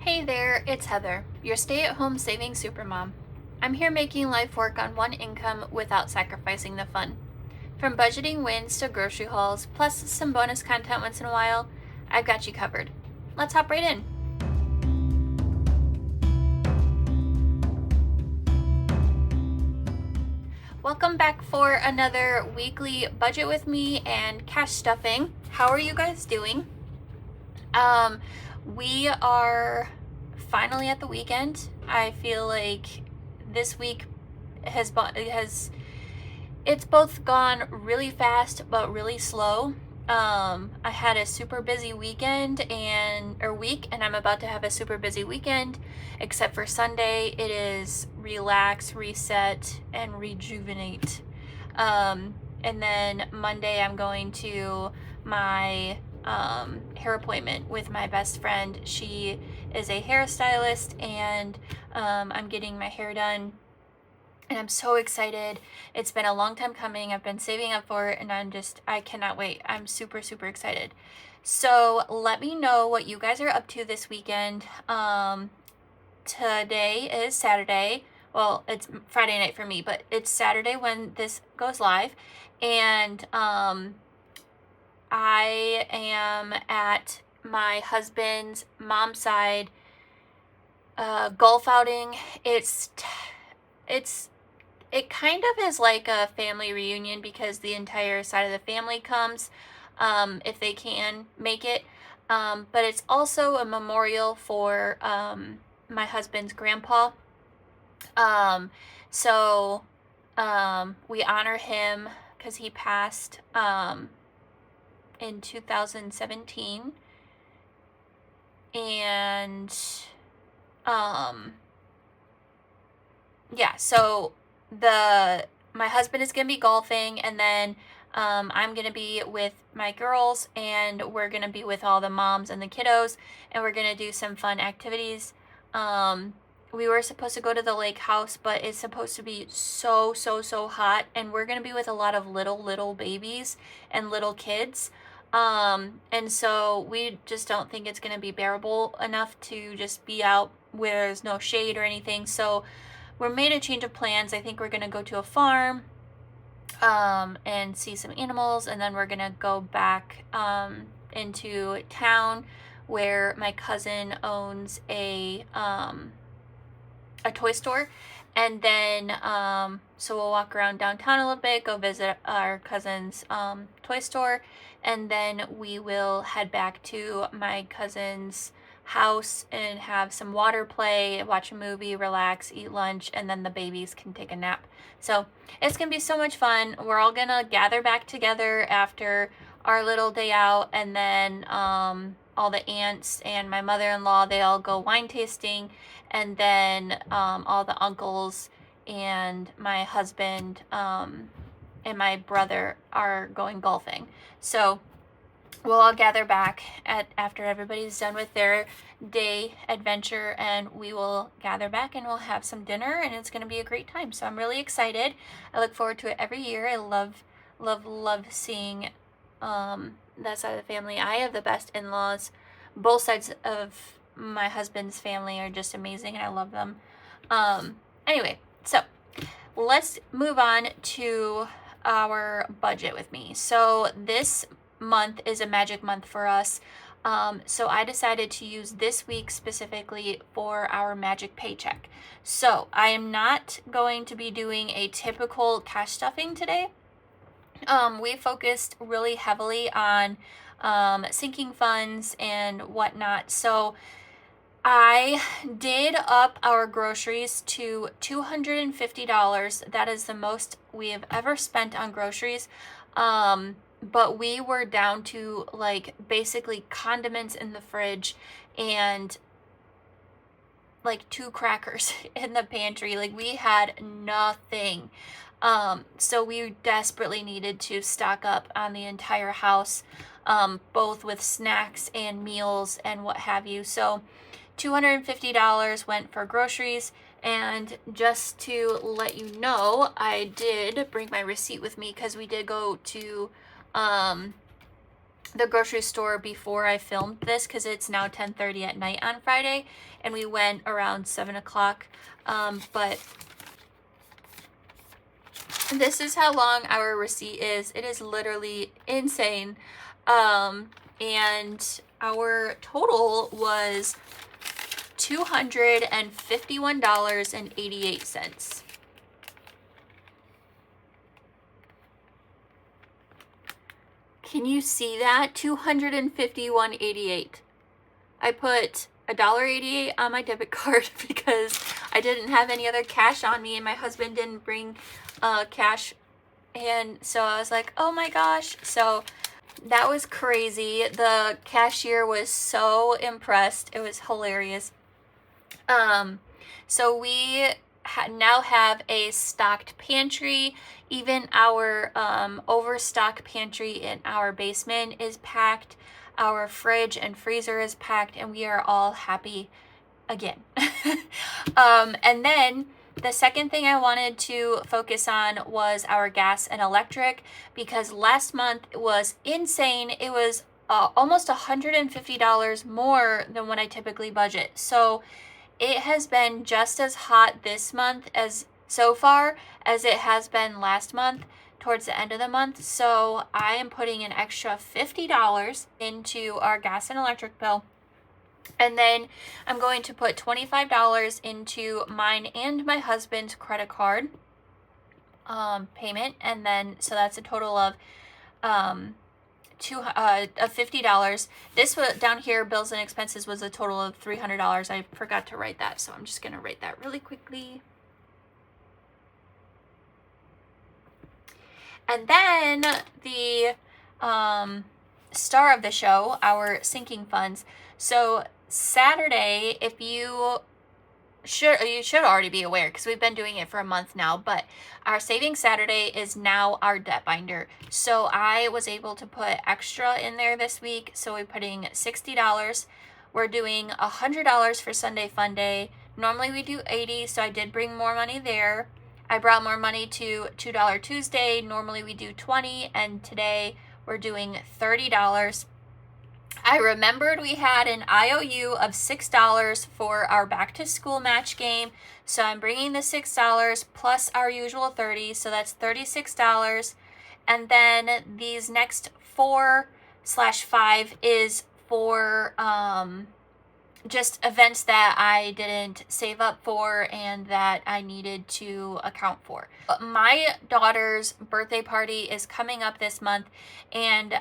Hey there, it's Heather, your stay-at-home saving supermom. I'm here making life work on one income without sacrificing the fun. From budgeting wins to grocery hauls, plus some bonus content once in a while, I've got you covered. Let's hop right in. Welcome back for another weekly budget with me and cash stuffing. How are you guys doing? We are finally at the weekend. I feel like this week it's both gone really fast but really slow. I had a super busy week, and I'm about to have a super busy weekend, except for Sunday. It is relax, reset, and rejuvenate. And then Monday, I'm going to my hair appointment with my best friend. She is a hairstylist, and I'm getting my hair done. And I'm so excited. It's been a long time coming. I've been saving up for it, and I cannot wait. I'm super, super excited. So let me know what you guys are up to this weekend. Today is Saturday. Well, it's Friday night for me, but it's Saturday when this goes live. And I am at my husband's mom's side golf outing. It kind of is like a family reunion because the entire side of the family comes, if they can make it. But it's also a memorial for my husband's grandpa. So we honor him because he passed in 2017. And yeah, so my husband is gonna be golfing, and then I'm gonna be with my girls, and we're gonna be with all the moms and the kiddos, and we're gonna do some fun activities. We were supposed to go to the lake house, but it's supposed to be so hot, and we're gonna be with a lot of little babies and little kids. And so we just don't think it's gonna be bearable enough to just be out where there's no shade or anything. So we're made a change of plans. I think we're gonna go to a farm and see some animals, and then we're gonna go back into town where my cousin owns a toy store. And then so we'll walk around downtown a little bit, go visit our cousin's toy store, and then we will head back to my cousin's house and have some water play, watch a movie, relax, eat lunch, and then the babies can take a nap. So it's gonna be so much fun. We're all gonna gather back together after our little day out, and then all the aunts and my mother-in-law, they all go wine tasting, and then all the uncles and my husband and my brother are going golfing. So we'll all gather back after everybody's done with their day adventure, and we will gather back and we'll have some dinner, and it's going to be a great time. So I'm really excited. I look forward to it every year. I love seeing that side of the family. I have the best in-laws. Both sides of my husband's family are just amazing, and I love them. Anyway, so let's move on to our budget with me. So this month is a magic month for us. So I decided to use this week specifically for our magic paycheck. So I am not going to be doing a typical cash stuffing today. We focused really heavily on sinking funds and whatnot. So I did up our groceries to $250. That is the most we have ever spent on groceries. But we were down to like basically condiments in the fridge and like 2 crackers in the pantry. Like we had nothing. So we desperately needed to stock up on the entire house, both with snacks and meals and what have you. So $250 went for groceries. And just to let you know, I did bring my receipt with me because we did go to the grocery store before I filmed this because it's now 10:30 at night on Friday, and we went around 7 o'clock. But this is how long our receipt is. It is literally insane. And our total was $251.88. Can you see that? $251.88. I put $1.88 on my debit card because I didn't have any other cash on me, and my husband didn't bring cash, and so I was like, oh my gosh. So that was crazy. The cashier was so impressed. It was hilarious. So we now have a stocked pantry. Even our overstocked pantry in our basement is packed. Our fridge and freezer is packed, and we are all happy again. And then the second thing I wanted to focus on was our gas and electric, because last month was insane. It was almost $150 more than what I typically budget. So it has been just as hot this month as so far as it has been last month towards the end of the month. So I am putting an extra $50 into our gas and electric bill. And then I'm going to put $25 into mine and my husband's credit card payment. And then, so that's a total of $50. This was down here, bills and expenses, was a total of $300. I forgot to write that, so I'm just going to write that really quickly. And then the star of the show, our sinking funds. So Saturday, if you should already be aware because we've been doing it for a month now, but our Saving Saturday is now our debt binder. So I was able to put extra in there this week. So we're putting $60. We're doing $100 for Sunday Fun Day. Normally we do $80, so I did bring more money there. I brought more money to $2 Tuesday. Normally we do $20, and today we're doing $30. I remembered we had an IOU of $6 for our back to school match game. So I'm bringing the $6 plus our usual $30. So that's $36. And then these next 4/5 is for just events that I didn't save up for and that I needed to account for. My daughter's birthday party is coming up this month, and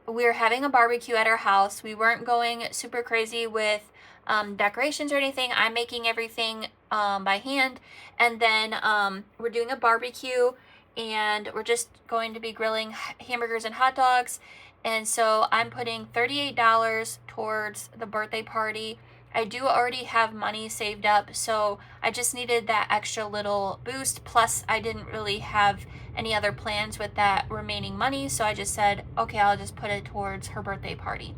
we're having a barbecue at our house. We weren't going super crazy with decorations or anything. I'm making everything by hand. And then we're doing a barbecue, and we're just going to be grilling hamburgers and hot dogs. And so I'm putting $38 towards the birthday party. I do already have money saved up, so I just needed that extra little boost. Plus, I didn't really have any other plans with that remaining money, so I just said, okay, I'll just put it towards her birthday party.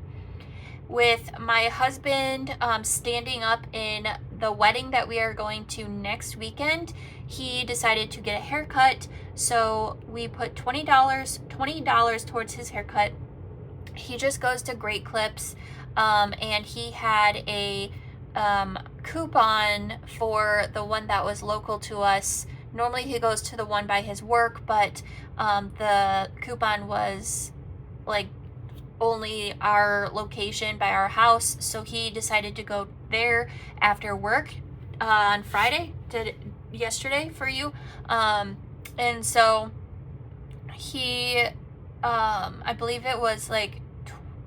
With my husband standing up in the wedding that we are going to next weekend, he decided to get a haircut, so we put $20 towards his haircut. He just goes to Great Clips, and he had a coupon for the one that was local to us. Normally he goes to the one by his work, but the coupon was like only our location by our house, so he decided to go there after work on Friday, yesterday for you. And so he, I believe it was like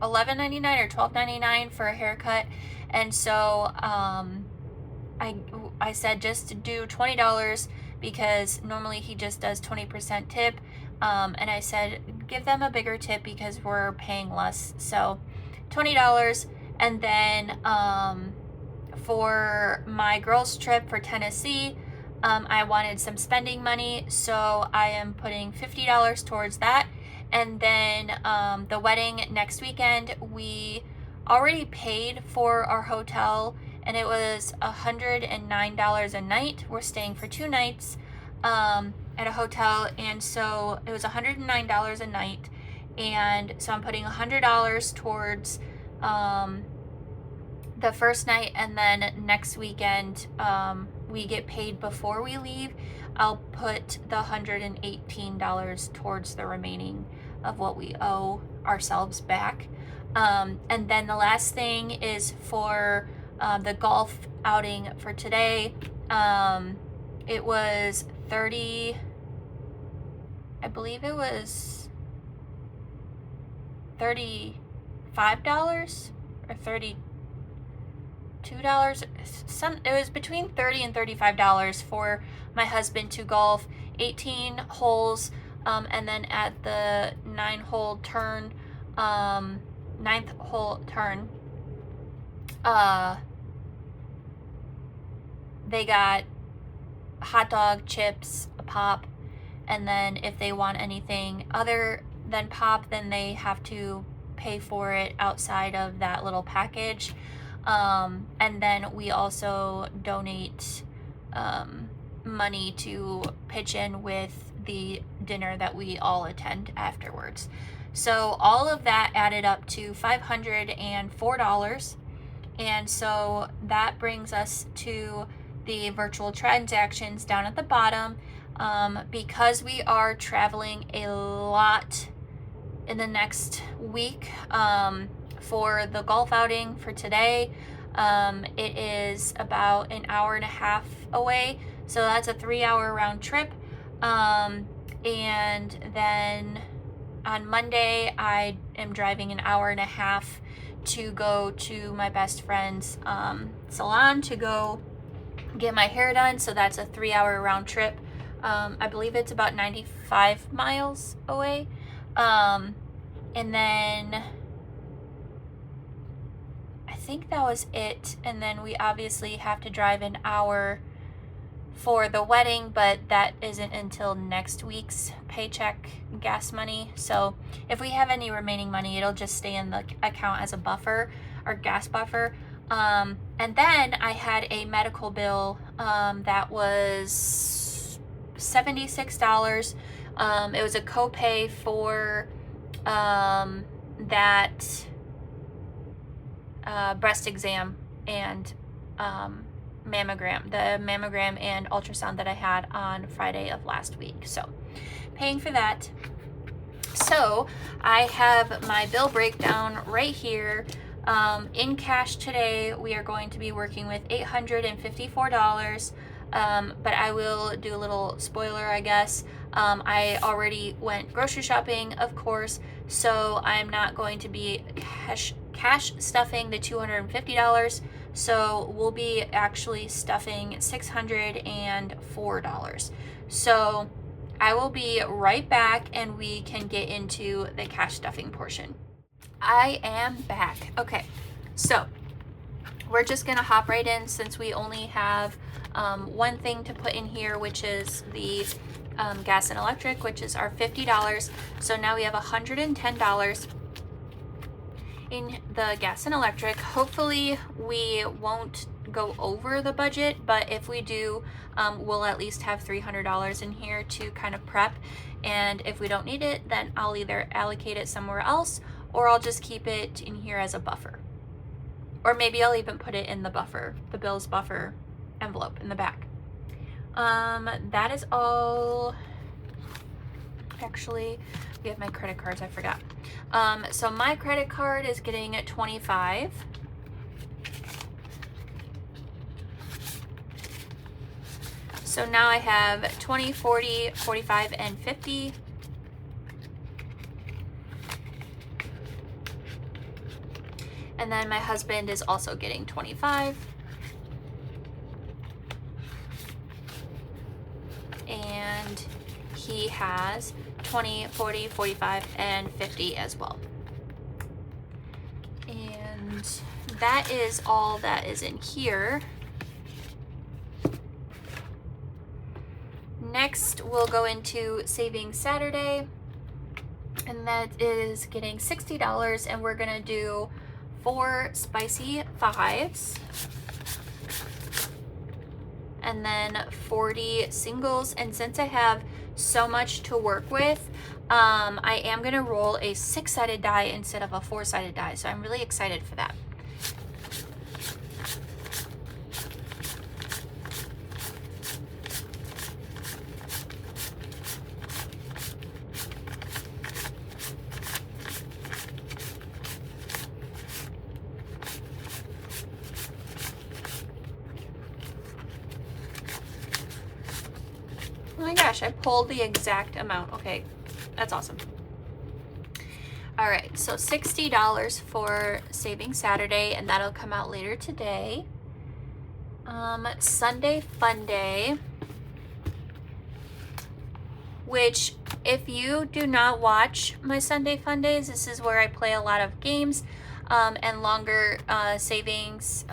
$11.99 or $12.99 for a haircut. And so I said just to do $20 because normally he just does 20% tip. And I said, give them a bigger tip because we're paying less. So $20. And then for my girls' trip for Tennessee, I wanted some spending money. So I am putting $50 towards that. And then the wedding next weekend, we already paid for our hotel, and it was $109 a night. We're staying for 2 nights at a hotel, and so it was $109 a night. And so I'm putting $100 towards the first night, and then next weekend we get paid before we leave. I'll put the $118 towards the remaining of what we owe ourselves back. And then the last thing is for the golf outing for today. It was 30, I believe it was $35 or $32. It was between $30 and $35 for my husband to golf 18 holes, and then at the ninth hole turn, they got hot dog, chips, a pop, and then if they want anything other than pop, then they have to pay for it outside of that little package. And then we also donate money to pitch in with the dinner that we all attend afterwards. So all of that added up to $504. And so that brings us to the virtual transactions down at the bottom. Because we are traveling a lot in the next week for the golf outing for today, it is about an hour and a half away, so that's a 3-hour round trip. And then on Monday I am driving an hour and a half to go to my best friend's salon to go get my hair done, so that's a 3-hour round trip. I believe it's about 95 miles away. And then I think that was it. And then we obviously have to drive an hour for the wedding, but that isn't until next week's paycheck gas money. So if we have any remaining money, it'll just stay in the account as a buffer or gas buffer. And then I had a medical bill that was $76. It was a copay for that breast exam and mammogram, the mammogram and ultrasound that I had on Friday of last week. So paying for that. So I have my bill breakdown right here. In cash today, we are going to be working with $854. But I will do a little spoiler, I guess. I already went grocery shopping, of course, so I'm not going to be cash stuffing the $250. So we'll be actually stuffing $604. So I will be right back and we can get into the cash stuffing portion. I am back. Okay, so we're just gonna hop right in since we only have one thing to put in here, which is the gas and electric, which is our $50. So now we have $110 in the gas and electric. Hopefully we won't go over the budget, but if we do, we'll at least have $300 in here to kind of prep. And if we don't need it, then I'll either allocate it somewhere else or I'll just keep it in here as a buffer. Or maybe I'll even put it in the buffer, the bills buffer envelope in the back. That is all. Actually, we have my credit cards, I forgot. So my credit card is getting at 25. So now I have 20, 40, 45, and 50. And then my husband is also getting 25. And he has 20, 40, 45, and 50 as well. And that is all that is in here. Next, we'll go into Saving Saturday. And that is getting $60, and we're gonna do 4 spicy 5s. And then 40 singles. And since I have so much to work with. I am going to roll a 6-sided die instead of a 4-sided die, so I'm really excited for that. Oh my gosh, I pulled the exact amount. Okay, that's awesome. All right, so $60 for Saving Saturday, and that'll come out later today. Sunday Fun Day, which if you do not watch my Sunday Fun Days, this is where I play a lot of games and longer savings,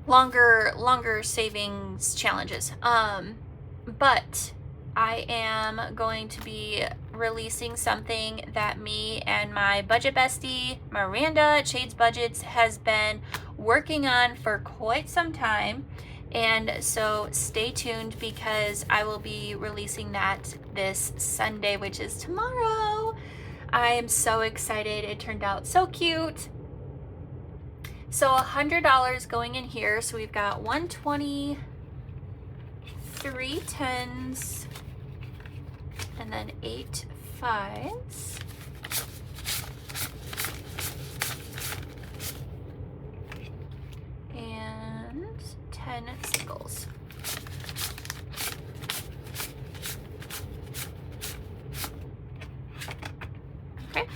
longer savings challenges. But I am going to be releasing something that me and my budget bestie, Miranda at Shades Budgets, has been working on for quite some time. And so stay tuned, because I will be releasing that this Sunday, which is tomorrow. I am so excited. It turned out so cute. So $100 going in here. So we've got 120, 3 10s, and then 8 5s. And 10 singles. Okay.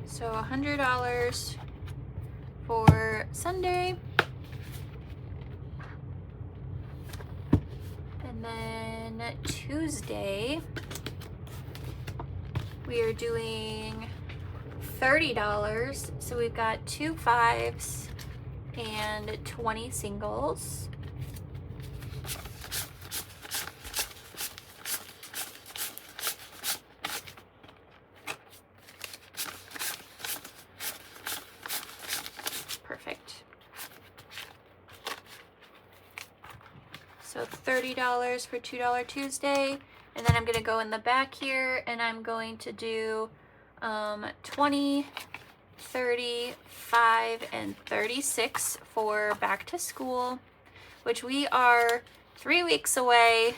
So $100 for Sunday. And then Tuesday, we are doing $30. So we've got 2 5s and 20 singles. Perfect. So $30 for $2 Tuesday. And then I'm going to go in the back here and I'm going to do 20, 30, 5, and 36 for back to school, which we are 3 weeks away.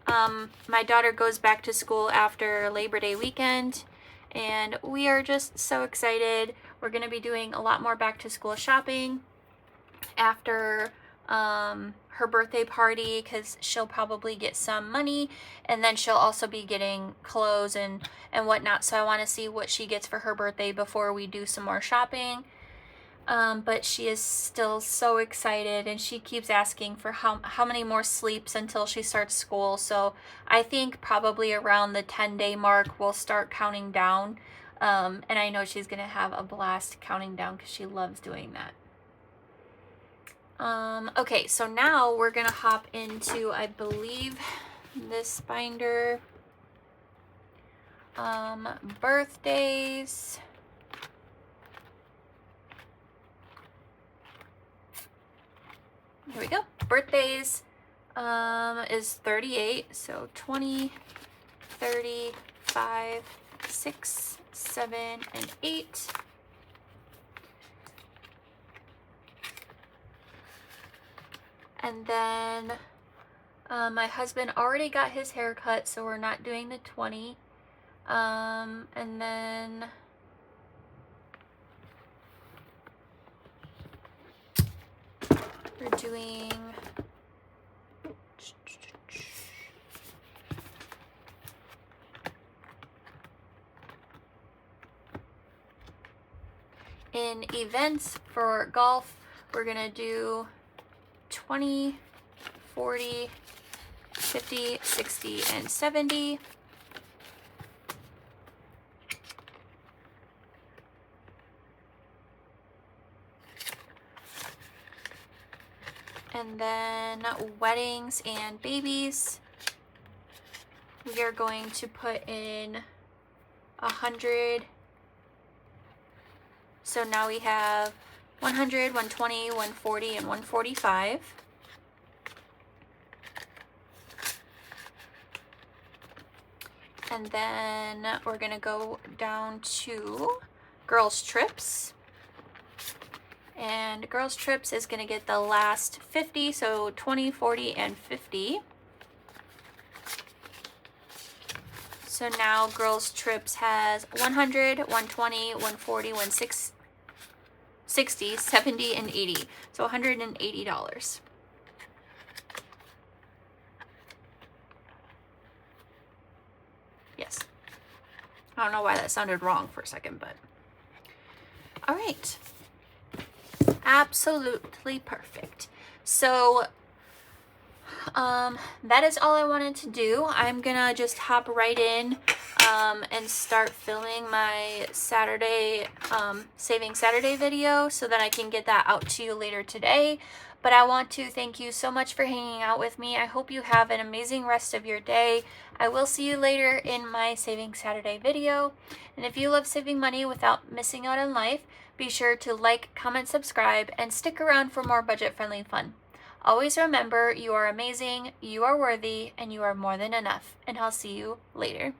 My daughter goes back to school after Labor Day weekend, and we are just so excited. We're going to be doing a lot more back to school shopping after her birthday party, because she'll probably get some money, and then she'll also be getting clothes and whatnot. So I want to see what she gets for her birthday before we do some more shopping. But she is still so excited, and she keeps asking for how many more sleeps until she starts school. So I think probably around the 10-day mark we'll start counting down, and I know she's gonna have a blast counting down because she loves doing that. Okay, so now we're gonna hop into, I believe, this binder. Birthdays. Here we go. Birthdays is 38. So 20, 30, 5, 6, 7, and 8. And then my husband already got his hair cut, so we're not doing the 20. And then we're doing in events for golf, we're gonna do 20, 40, 50, 60, and 70. And then weddings and babies. we are going to put in 100. So now we have 100, 120, 140, and 145. And then we're gonna go down to girls trips. And girls trips is gonna get the last 50, so 20, 40, and 50. So now girls trips has 100, 120, 140, 160, 70, and 80. So $180. Yes. I don't know why that sounded wrong for a second, but all right. Absolutely perfect. So that is all I wanted to do. I'm gonna just hop right in and start filming my Saturday Saving Saturday video so that I can get that out to you later today. But I want to thank you so much for hanging out with me. I hope you have an amazing rest of your day. I will see you later in my Saving Saturday video. And if you love saving money without missing out on life, be sure to like, comment, subscribe, and stick around for more budget-friendly fun. Always remember, you are amazing, you are worthy, and you are more than enough. And I'll see you later.